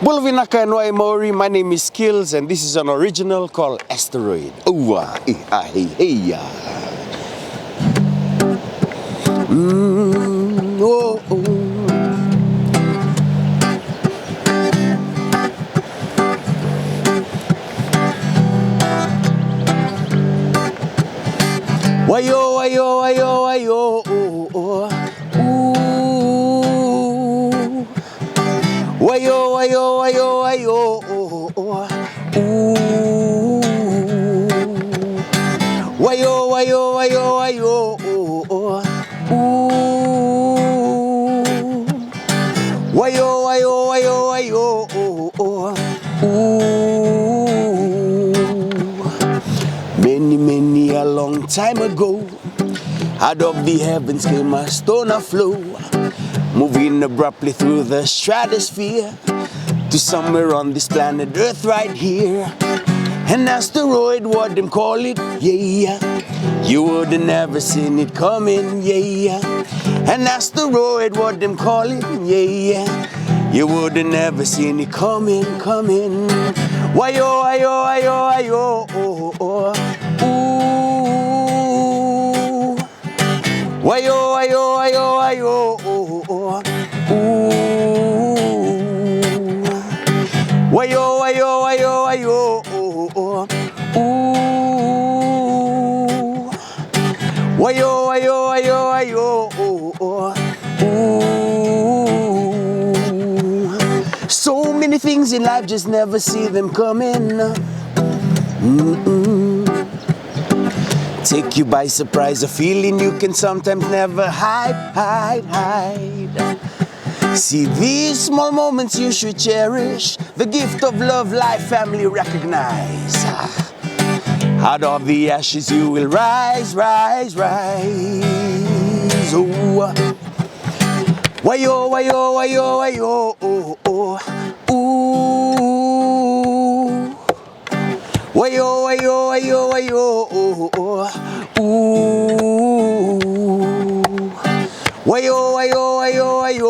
Bulvinaka and Waimori, my name is Skillz and this is an original called Asteroid. Wayo, wayo, wayo, wayo, wayo, wayo, wayo, wayo, wayo, wayo, wayo, wayo, wayo, wayo, wayo, wayo, Many a long time ago, out of the heavens came a stone of flow, moving abruptly through the stratosphere to somewhere on this planet Earth right here. An asteroid, what them call it, yeah. You would've never seen it coming, yeah. An asteroid, what them call it, yeah. You would've never seen it coming. Wayo, wayo, wayo, wayo, wayo, wayo, wayo, wayo, wayo, wayo, wayo, wayo, wayo, wayo, wayo, wayo, So many things in life, just never see them coming. Take you by surprise, a feeling you can sometimes never hide. See these small moments you should cherish, the gift of love, life, family recognize. Out of the ashes you will rise. Oh, wayo, wayo, wayo, wayo, wayo, wayo, wayo, wayo, wayo, wayo, wayo, wayo,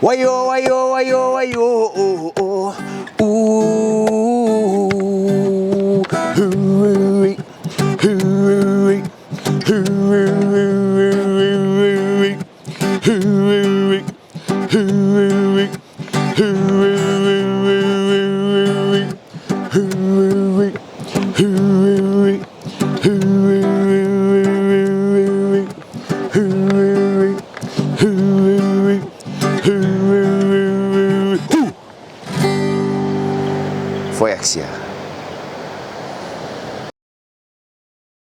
wayo, wayo, wayo, wayo, Faiakse'ea.